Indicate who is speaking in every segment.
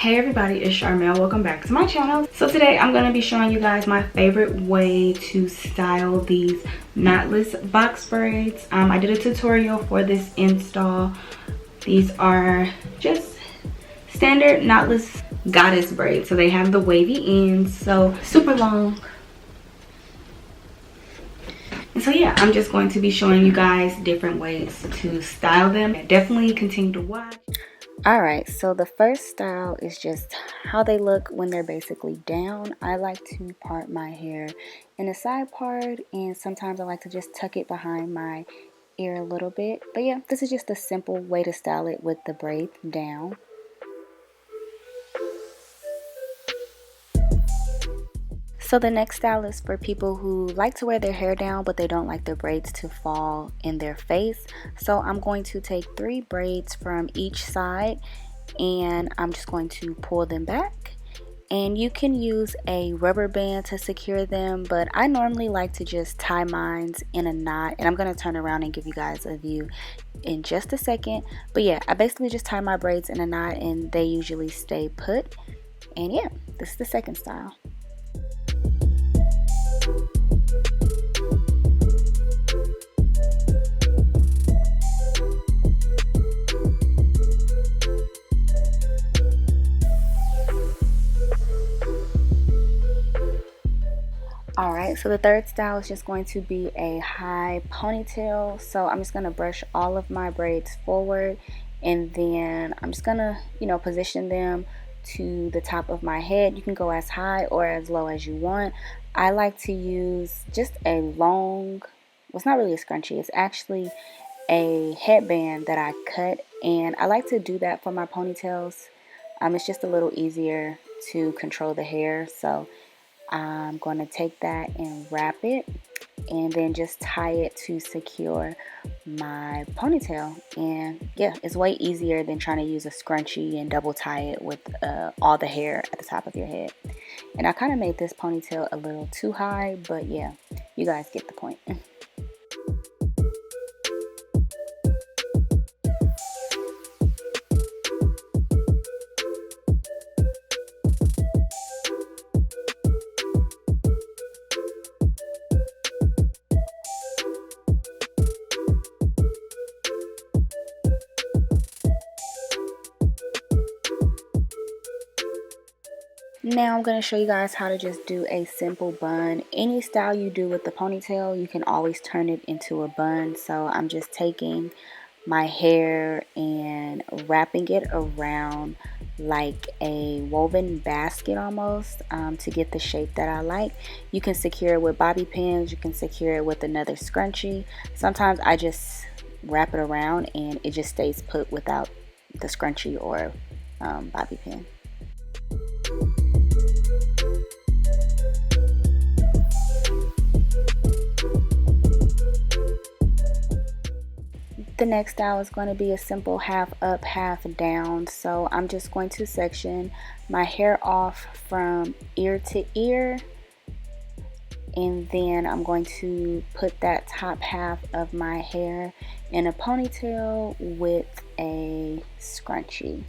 Speaker 1: Hey everybody, it's Charmel. Welcome back to my channel. So today I'm going to be showing you guys my favorite way to style these knotless box braids. I did a tutorial for this install. These are just standard knotless goddess braids. So they have the wavy ends, so super long. And so yeah, I'm just going to be showing you guys different ways to style them. Definitely continue to watch. Alright, so the first style is just how they look when they're basically down. I like to part my hair in a side part, and sometimes I like to just tuck it behind my ear a little bit. But yeah, this is just a simple way to style it with the braids down. So the next style is for people who like to wear their hair down, but they don't like their braids to fall in their face. So I'm going to take 3 braids from each side, and I'm just going to pull them back. And you can use a rubber band to secure them, but I normally like to just tie mine in a knot. And I'm going to turn around and give you guys a view in just a second. But yeah, I basically just tie my braids in a knot, and they usually stay put. And yeah, this is the second style. Alright, so the third style is just going to be a high ponytail. So I'm just going to brush all of my braids forward, and then I'm just going to, position them to the top of my head. You can go as high or as low as you want. I like to use just a long, well, it's not really a scrunchie, it's actually a headband that I cut, and I like to do that for my ponytails. It's just a little easier to control the hair, so I'm going to take that and wrap it, and then just tie it to secure my ponytail. And yeah, it's way easier than trying to use a scrunchie and double tie it with all the hair at the top of your head. And I kind of made this ponytail a little too high, but yeah, you guys get the point. Now I'm going to show you guys how to just do a simple bun. Any style you do with the ponytail, you can always turn it into a bun. So I'm just taking my hair and wrapping it around like a woven basket almost, to get the shape that I like. You can secure it with bobby pins, you can secure it with another scrunchie. Sometimes I just wrap it around and it just stays put without the scrunchie or bobby pin. The next style is going to be a simple half up, half down. So I'm just going to section my hair off from ear to ear, and then I'm going to put that top half of my hair in a ponytail with a scrunchie.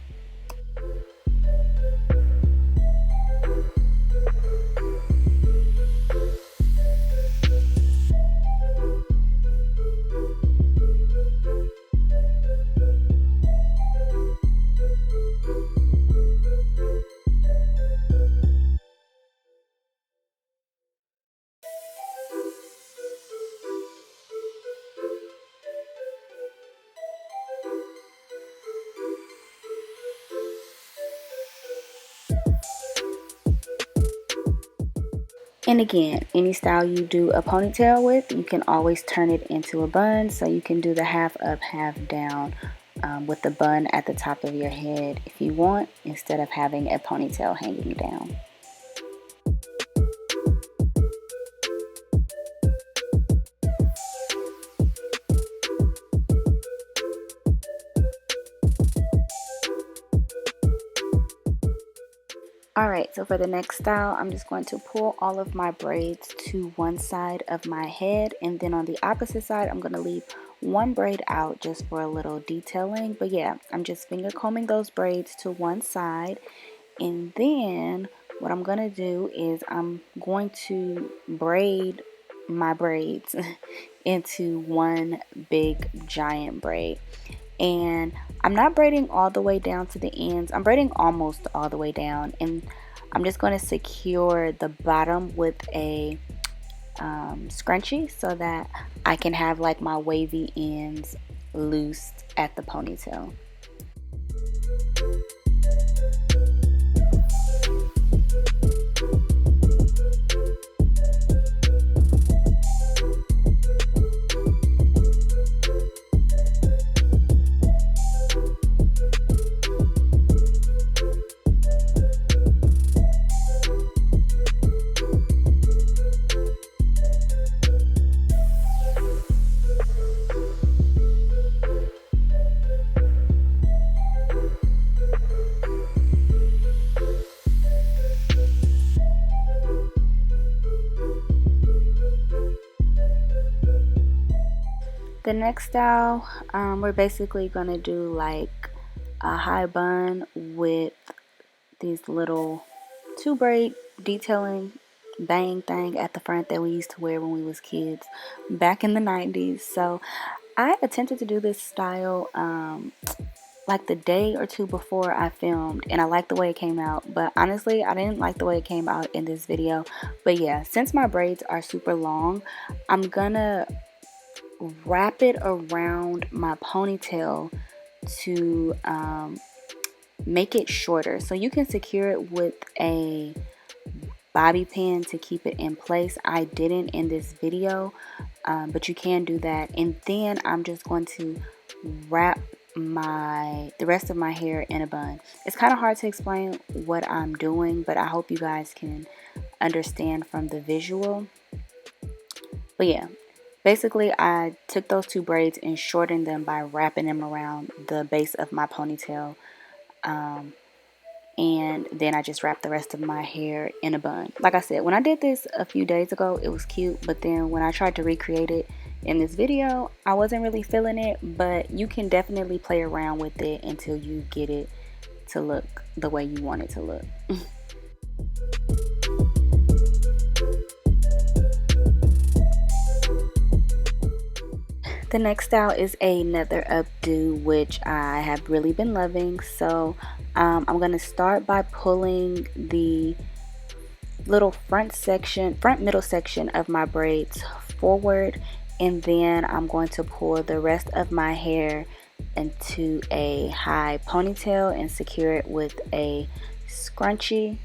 Speaker 1: And again, any style you do a ponytail with, you can always turn it into a bun. So you can do the half up, half down with the bun at the top of your head if you want, instead of having a ponytail hanging down. Alright, so for the next style, I'm just going to pull all of my braids to one side of my head, and then on the opposite side, I'm going to leave one braid out just for a little detailing. But yeah, I'm just finger combing those braids to one side, And then what I'm gonna do is I'm going to braid my braids into one big giant braid. And I'm not braiding all the way down to the ends. I'm braiding almost all the way down, and I'm just going to secure the bottom with a scrunchie so that I can have like my wavy ends loose at the ponytail. The next style, we're basically going to do like a high bun with these little 2 braid detailing bang thing at the front that we used to wear when we was kids back in the 90s. So I attempted to do this style like the day or two before I filmed, and I liked the way it came out, but honestly I didn't like the way it came out in this video. But yeah, since my braids are super long, I'm gonna wrap it around my ponytail to make it shorter. So you can secure it with a bobby pin to keep it in place. I didn't in this video, but you can do that. And then I'm just going to wrap the rest of my hair in a bun. It's kind of hard to explain what I'm doing, but I hope you guys can understand from the visual. But yeah, basically I took those 2 braids and shortened them by wrapping them around the base of my ponytail, and then I just wrapped the rest of my hair in a bun. Like I said, when I did this a few days ago, it was cute, but then when I tried to recreate it in this video, I wasn't really feeling it. But you can definitely play around with it until you get it to look the way you want it to look. The next style is another updo, which I have really been loving. So I'm going to start by pulling the little front middle section of my braids forward, and then I'm going to pull the rest of my hair into a high ponytail and secure it with a scrunchie.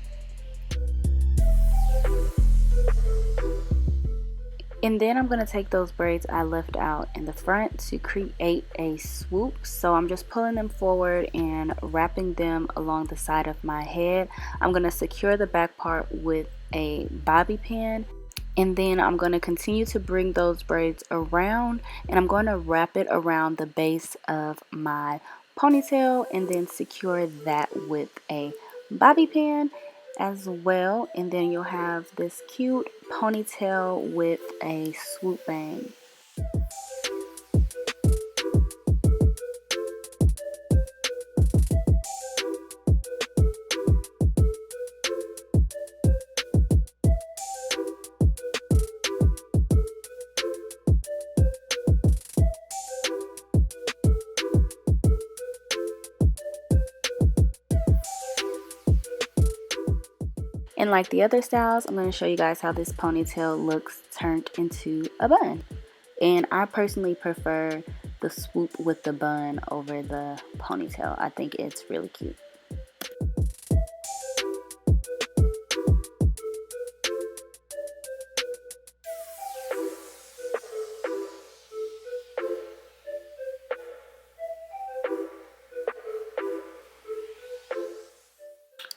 Speaker 1: And then I'm going to take those braids I left out in the front to create a swoop. So I'm just pulling them forward and wrapping them along the side of my head. I'm going to secure the back part with a bobby pin. And then I'm going to continue to bring those braids around, and I'm going to wrap it around the base of my ponytail and then secure that with a bobby pin as well. And then you'll have this cute ponytail with a swoop bang. And like the other styles, I'm going to show you guys how this ponytail looks turned into a bun. And I personally prefer the swoop with the bun over the ponytail. I think it's really cute.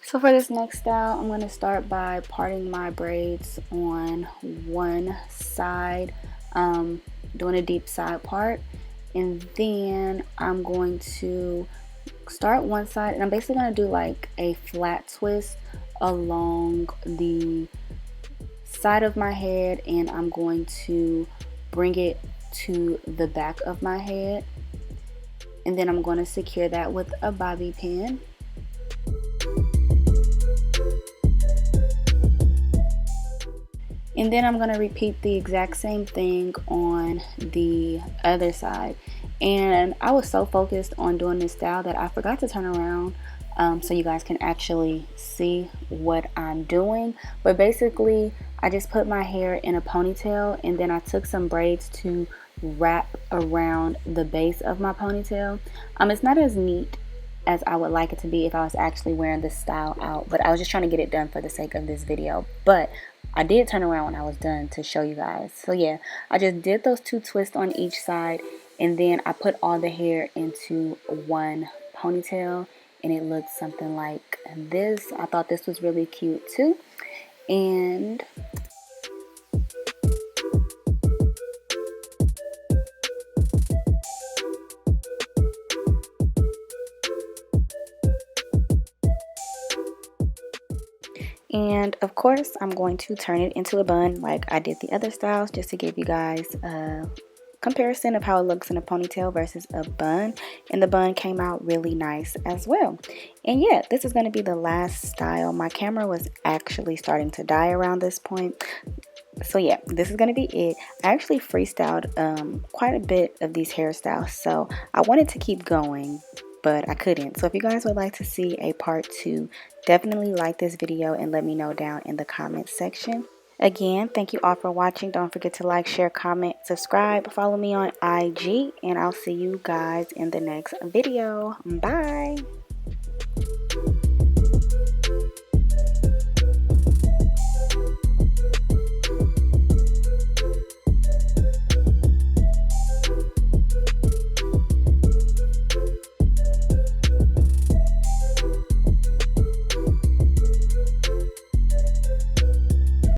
Speaker 1: So for this next style, I'm going to start by parting my braids on one side, doing a deep side part, and then I'm going to start one side, and I'm basically going to do like a flat twist along the side of my head, and I'm going to bring it to the back of my head, and then I'm going to secure that with a bobby pin. And then I'm going to repeat the exact same thing on the other side. And I was so focused on doing this style that I forgot to turn around so you guys can actually see what I'm doing. But basically, I just put my hair in a ponytail, and then I took some braids to wrap around the base of my ponytail. It's not as neat as I would like it to be if I was actually wearing this style out, but I was just trying to get it done for the sake of this video. But I did turn around when I was done to show you guys. So yeah, I just did those 2 twists on each side, and then I put all the hair into one ponytail, and it looked something like this. I thought this was really cute too. And of course, I'm going to turn it into a bun like I did the other styles, just to give you guys a comparison of how it looks in a ponytail versus a bun. And the bun came out really nice as well. And yeah, this is going to be the last style. My camera was actually starting to die around this point. So yeah, this is going to be it. I actually freestyled quite a bit of these hairstyles, so I wanted to keep going, but I couldn't. So if you guys would like to see a part 2, definitely like this video and let me know down in the comments section. Again, thank you all for watching. Don't forget to like, share, comment, subscribe, follow me on IG, and I'll see you guys in the next video. Bye!